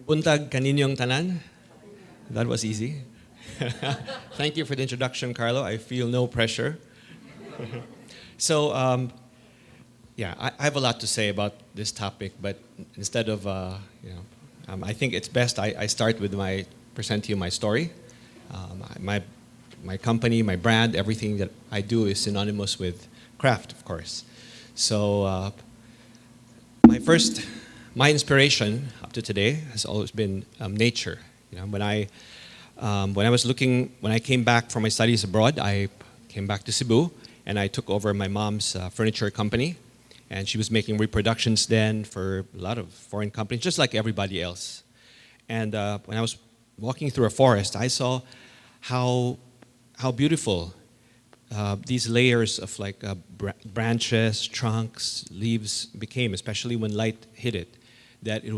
Buntag kaninyong tanan. That was easy. Thank you for the introduction, Carlo. I feel no pressure. So, yeah, I have a lot to say about this topic, but instead of, I think it's best I start with present to you my story. My company, my brand, everything that I do is synonymous with craft, of course. So, my first, my inspiration up to today has always been nature. You know, when I came back from my studies abroad, I came back to Cebu and I took over my mom's furniture company. And she was making reproductions then for a lot of foreign companies, just like everybody else. And when I was walking through a forest, I saw how beautiful these layers of like branches, trunks, leaves became, especially when light hit it. That it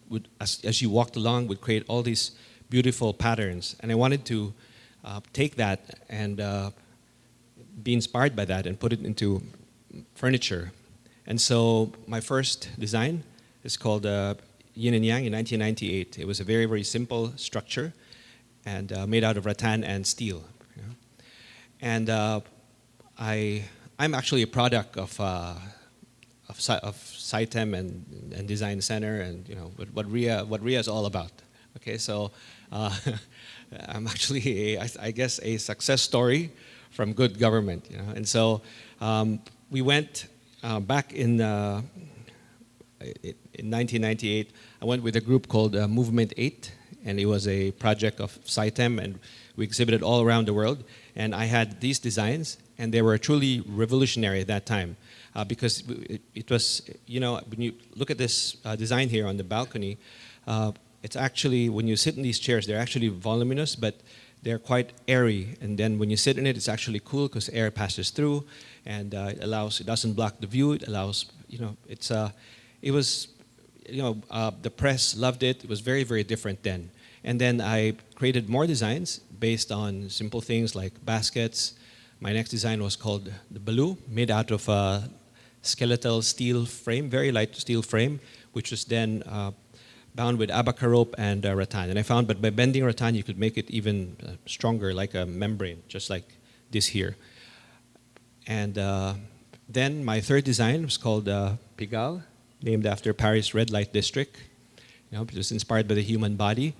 would, as you walked along, would create all these beautiful patterns. And I wanted to take that and be inspired by that and put it into furniture. And so my first design is called Yin and Yang in 1998. It was a very, very simple structure and made out of rattan and steel. You know? And I'm actually a product of SciTem and Design Center and what RIA is all about. Okay, so I'm actually I guess a success story from good government. And so we went back in 1998. I went with a group called Movement 8, and it was a project of SciTem, and we exhibited all around the world. And I had these designs, and they were truly revolutionary at that time. Because it was, when you look at this design here on the balcony, it's actually, when you sit in these chairs, they're actually voluminous, but they're quite airy. And then when you sit in it, it's actually cool because air passes through, and it doesn't block the view. It allows, the press loved it. It was very, very different then. And then I created more designs based on simple things like baskets. My next design was called the Balu, made out of skeletal steel frame, very light steel frame, which was then bound with abaca rope and rattan. And I found, but by bending rattan, you could make it even stronger, like a membrane, just like this here. And then my third design was called Pigalle, named after Paris Red Light District. It was inspired by the human body,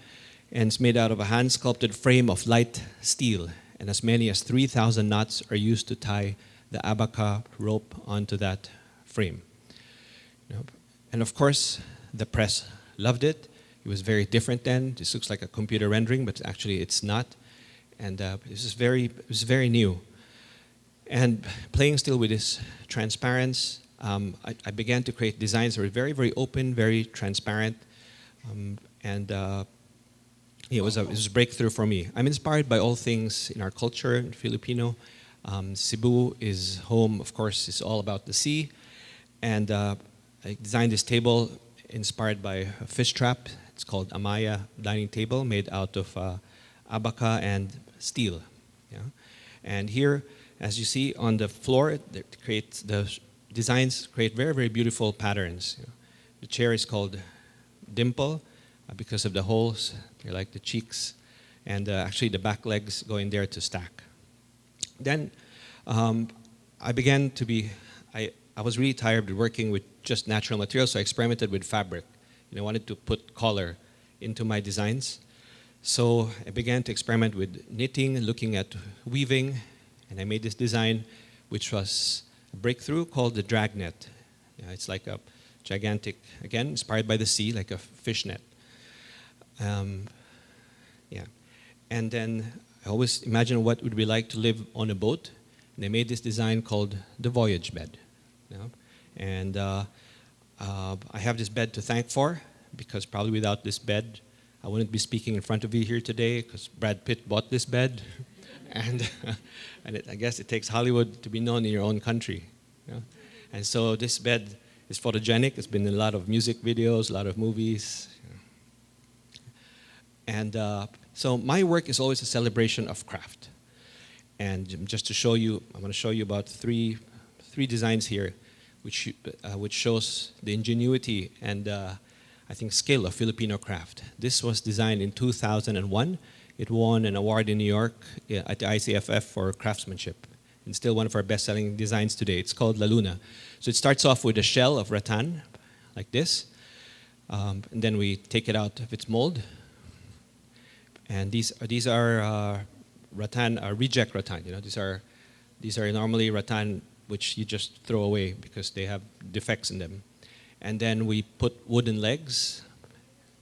and it's made out of a hand-sculpted frame of light steel. And as many as 3,000 knots are used to tie the abaca rope onto that frame. And of course, the press loved it. It was very different then. This looks like a computer rendering, but actually it's not. And it was very new. And playing still with this transparency, I began to create designs that were very, very open, very transparent, it was a breakthrough for me. I'm inspired by all things in our culture, in Filipino. Cebu is home, of course, it's all about the sea. And I designed this table inspired by a fish trap. It's called Amaya dining table, made out of abaca and steel. Yeah? And here, as you see on the floor, the designs create very, very beautiful patterns. The chair is called Dimple because of the holes. They're like the cheeks. And actually the back legs go in there to stack. Then I began to be, I was really tired of working with just natural materials, so I experimented with fabric. I wanted to put color into my designs. So I began to experiment with knitting, looking at weaving, and I made this design, which was a breakthrough called the dragnet. It's like a gigantic, again, inspired by the sea, like a fishnet. And then I always imagined what it would be like to live on a boat. And I made this design called the voyage bed. And I have this bed to thank for, because probably without this bed, I wouldn't be speaking in front of you here today, because Brad Pitt bought this bed. And I guess it takes Hollywood to be known in your own country. And so this bed is photogenic. It's been in a lot of music videos, a lot of movies. And so my work is always a celebration of craft. And just to show you, I'm going to show you about three designs here, which shows the ingenuity. And I think, skill of Filipino craft. This was designed in 2001. It won an award in New York at the ICFF for craftsmanship. It's still one of our best-selling designs today. It's called La Luna. So it starts off with a shell of rattan, like this. And then we take it out of its mold. And these are rattan, reject rattan. You know, these are normally rattan which you just throw away because they have defects in them. And then we put wooden legs,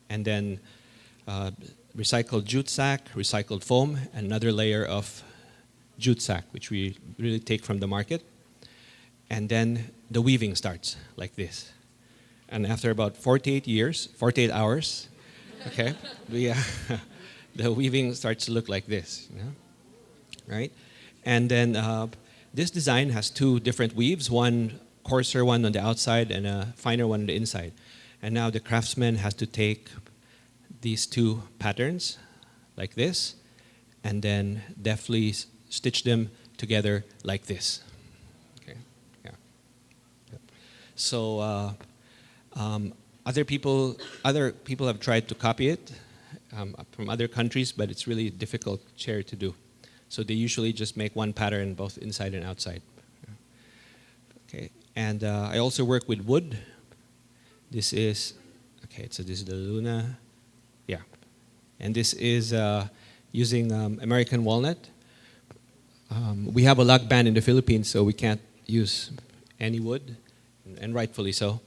and then recycled jute sack, recycled foam, and another layer of jute sack, which we really take from the market. And then the weaving starts like this. And after about 48 hours, okay, the weaving starts to look like this, you know? Right? And then this design has two different weaves, one coarser one on the outside and a finer one on the inside. And now the craftsman has to take these two patterns like this and then deftly stitch them together like this. Okay, yeah. Yep. So other people have tried to copy it from other countries, but it's really a difficult chair to do. So they usually just make one pattern both inside and outside. Okay, and I also work with wood. This is, okay, so this is the Luna, yeah. And this is using American walnut. We have a log ban in the Philippines, so we can't use any wood, and rightfully so.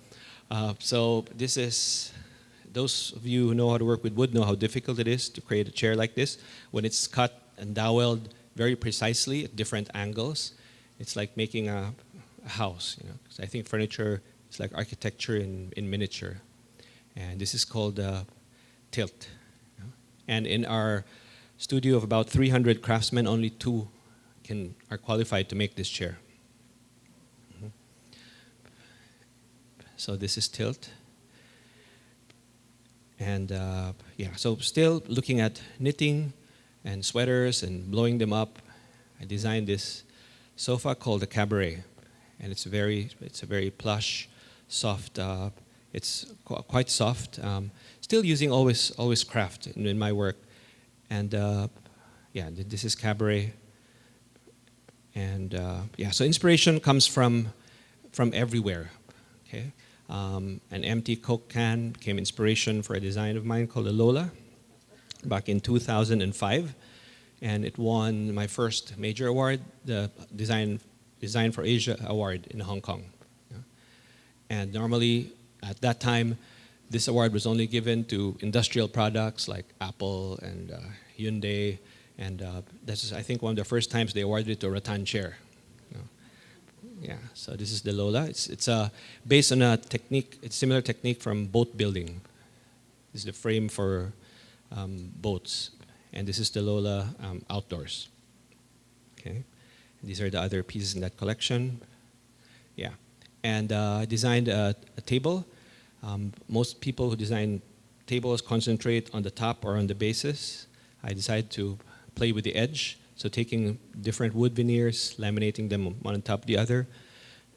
So this is, those of you who know how to work with wood know how difficult it is to create a chair like this. When it's cut and doweled very precisely at different angles, it's like making a house. You know, 'cause I think furniture is like architecture in miniature. And this is called tilt. You know? And in our studio of about 300 craftsmen, only 2 are qualified to make this chair. Mm-hmm. So this is tilt. And yeah, so still looking at knitting and sweaters and blowing them up, I designed this sofa called the Cabaret. And it's a very plush, soft, it's quite soft. Still using always craft in my work. And yeah, this is Cabaret. And yeah, so inspiration comes from everywhere. Okay, an empty Coke can became inspiration for a design of mine called the Lola, back in 2005, and it won my first major award, the Design for Asia Award in Hong Kong. Yeah. And normally at that time, this award was only given to industrial products like Apple and Hyundai. And this is, I think, one of the first times they awarded it to a rattan chair. You know. Yeah, so this is the Lola. It's based on a technique, it's similar technique from boat building. This is the frame for boats. And this is the Lola outdoors. Okay, and these are the other pieces in that collection. Yeah, and I designed a table. Most people who design tables concentrate on the top or on the bases. I decided to play with the edge, so taking different wood veneers, laminating them one on top of the other,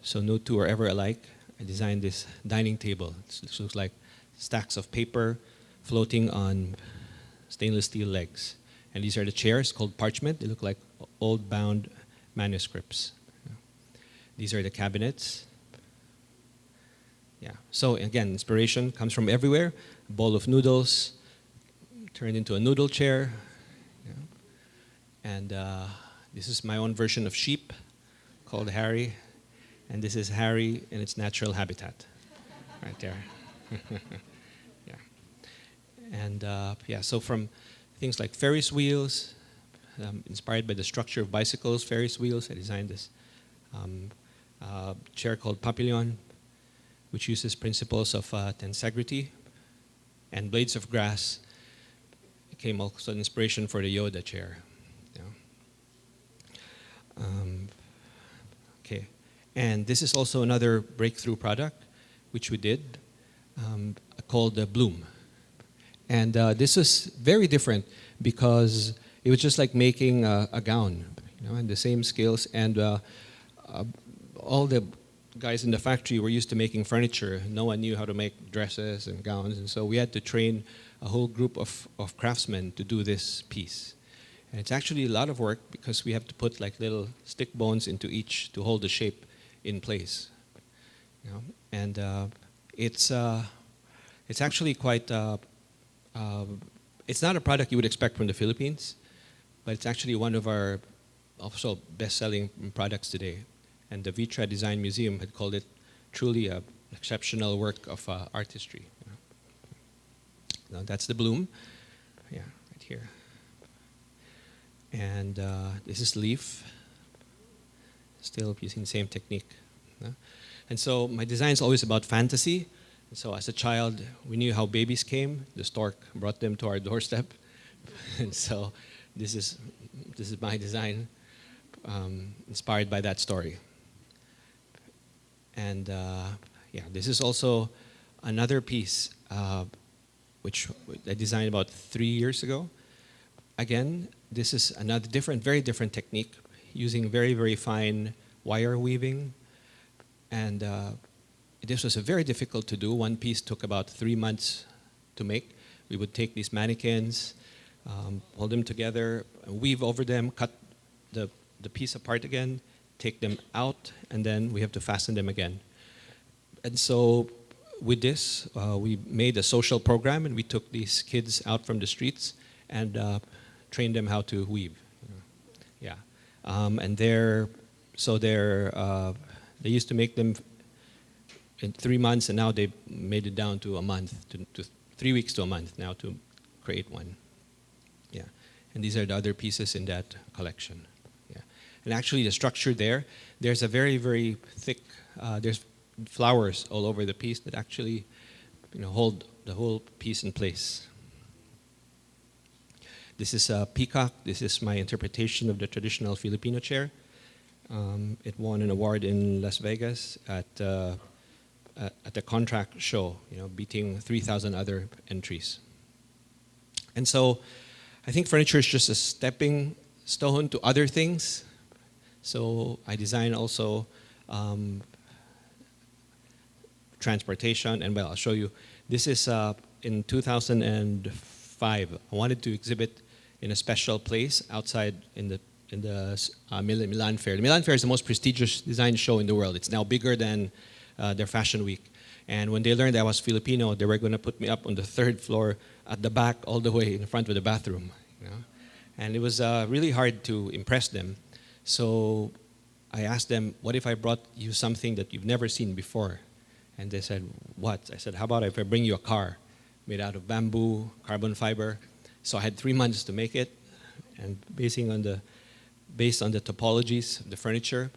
so no two are ever alike. I designed this dining table. It looks like stacks of paper floating on stainless steel legs. And these are the chairs called parchment. They look like old bound manuscripts. These are the cabinets. Yeah. So again, inspiration comes from everywhere. A bowl of noodles turned into a noodle chair. And this is my own version of sheep called Harry. And this is Harry in its natural habitat, right there. Yeah. And yeah, so from things like Ferris wheels, inspired by the structure of bicycles, Ferris wheels, I designed this chair called Papillon, which uses principles of tensegrity. And blades of grass became also an inspiration for the Yoda chair. Okay, and this is also another breakthrough product which we did called Bloom. And this was very different because it was just like making a gown, you know, and the same skills, and all the guys in the factory were used to making furniture. No one knew how to make dresses and gowns, and so we had to train a whole group of craftsmen to do this piece. And it's actually a lot of work because we have to put like little stick bones into each to hold the shape in place. You know? And it's actually quite. It's not a product you would expect from the Philippines, but it's actually one of our also best-selling products today. And the Vitra Design Museum had called it truly an exceptional work of artistry. You know? Now that's the bloom, yeah, right here. And this is leaf, still using the same technique. And so my design is always about fantasy. And so as a child, we knew how babies came. The stork brought them to our doorstep. And so this is my design, inspired by that story. And yeah, this is also another piece which I designed about 3 years ago. Again, this is another very different technique, using very, very fine wire weaving. And this was very difficult to do. One piece took about 3 months to make. We would take these mannequins, hold them together, weave over them, cut the piece apart again, take them out, and then we have to fasten them again. And so with this, we made a social program, and we took these kids out from the streets and trained them how to weave. Yeah, and they used to make them in 3 months, and now they made it down to a month, to 3 weeks to a month now to create one. Yeah, and these are the other pieces in that collection. Yeah, and actually the structure there's a very, very thick, there's flowers all over the piece that actually, hold the whole piece in place. This is a peacock. This is my interpretation of the traditional Filipino chair. It won an award in Las Vegas at the contract show, beating 3,000 other entries. And so I think furniture is just a stepping stone to other things. So I design also transportation, and well, I'll show you. This is in 2005. I wanted to exhibit in a special place outside in the Milan Fair. The Milan Fair is the most prestigious design show in the world. It's now bigger than their Fashion Week. And when they learned I was Filipino, they were going to put me up on the 3rd floor at the back, all the way in front of the bathroom. And it was really hard to impress them. So I asked them, what if I brought you something that you've never seen before? And they said, what? I said, how about if I bring you a car made out of bamboo, carbon fiber? So I had 3 months to make it, and based on the topologies of the furniture,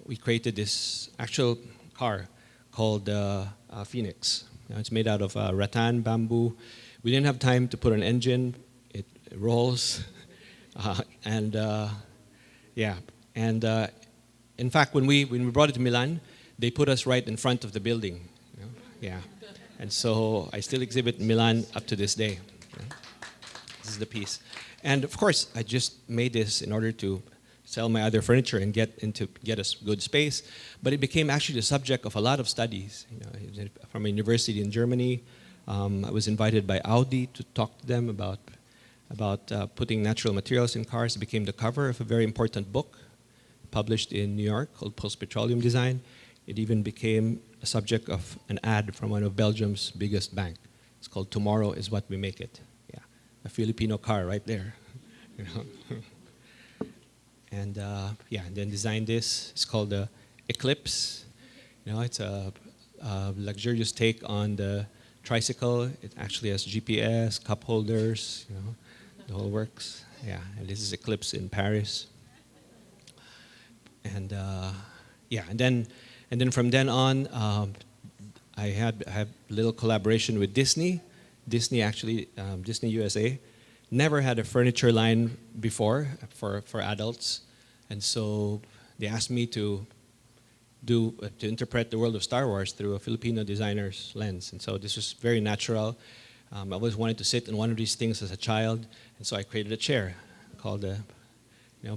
we created this actual car called Phoenix. It's made out of rattan bamboo. We didn't have time to put an engine. It rolls, yeah. And in fact, when we brought it to Milan, they put us right in front of the building. Yeah. And so I still exhibit in Milan up to this day. This is the piece. And of course, I just made this in order to sell my other furniture and get a good space. But it became actually the subject of a lot of studies. From a university in Germany, I was invited by Audi to talk to them about putting natural materials in cars. It became the cover of a very important book published in New York called Post Petroleum Design. It even became a subject of an ad from one of Belgium's biggest bank. It's called Tomorrow is What We Make It. Yeah, a Filipino car right there. And yeah, and then designed this. It's called the Eclipse. It's a luxurious take on the tricycle. It actually has GPS, cup holders, the whole works. Yeah, and this is Eclipse in Paris. And yeah, and then from then on, I had a little collaboration with Disney. Disney actually, Disney USA, never had a furniture line before for adults, and so they asked me to interpret the world of Star Wars through a Filipino designer's lens, and so this was very natural. I always wanted to sit in one of these things as a child, and so I created a chair called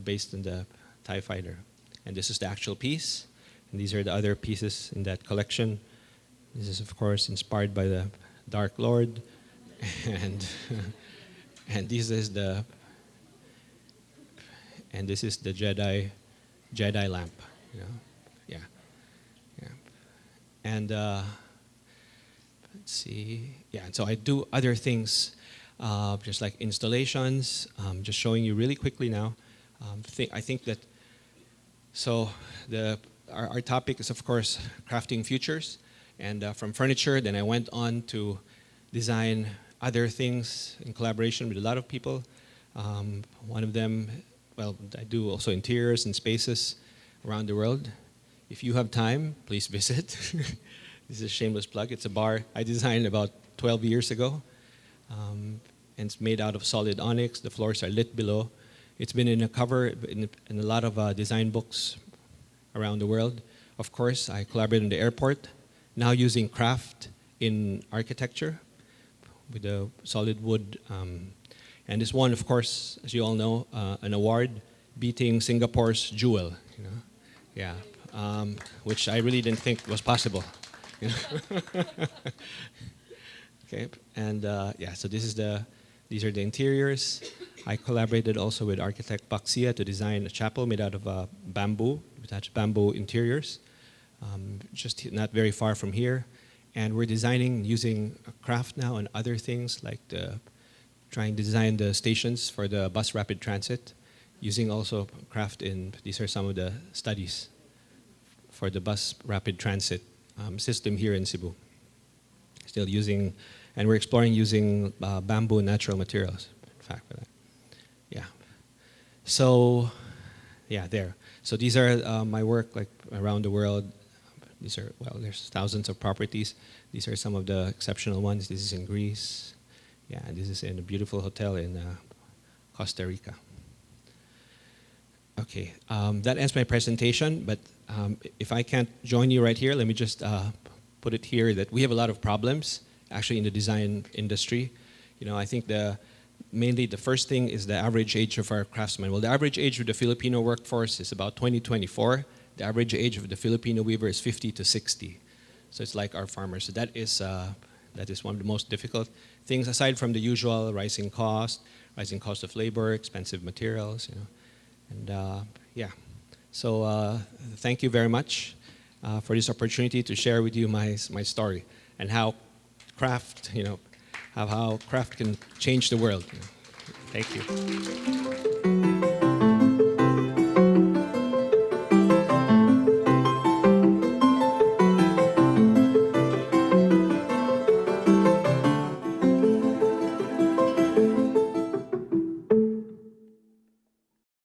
based on the TIE Fighter, and this is the actual piece. And these are the other pieces in that collection. This is, of course, inspired by the Dark Lord. And, and this is the Jedi lamp. You know? Yeah. Yeah. And let's see. Yeah, and so I do other things, just like installations, just showing you really quickly now. I think that, so our topic is, of course, crafting futures. And from furniture, then I went on to design other things in collaboration with a lot of people. One of them, well, I do also interiors and spaces around the world. If you have time, please visit. This is a shameless plug. It's a bar I designed about 12 years ago. And it's made out of solid onyx. The floors are lit below. It's been in a cover in a lot of design books around the world. Of course, I collaborated in the airport, now using craft in architecture with the solid wood. And this one, of course, as you all know, an award beating Singapore's Jewel. You know? Yeah, which I really didn't think was possible. You know? Okay, and yeah, so these are the interiors. I collaborated also with architect Baxia to design a chapel made out of bamboo, attached bamboo interiors, just not very far from here. And we're designing using craft now and other things like trying to design the stations for the bus rapid transit, using also craft these are some of the studies for the bus rapid transit system here in Cebu. Still using, and we're exploring using bamboo and natural materials, in fact, for that. Yeah. So, yeah, there. So these are my work like around the world. These are, well, there's thousands of properties. These are some of the exceptional ones. This is in Greece. Yeah, and this is in a beautiful hotel in Costa Rica. Okay, that ends my presentation, but if I can't join you right here, let me just put it here that we have a lot of problems actually in the design industry. You know, I think mainly the first thing is the average age of our craftsmen. Well, the average age of the Filipino workforce is about 20-24. The average age of the Filipino weaver is 50 to 60. So it's like our farmers. So that is one of the most difficult things, aside from the usual rising cost of labor, expensive materials, you know. And yeah, so thank you very much for this opportunity to share with you my story and how craft, you know, how craft can change the world. You know. Thank you.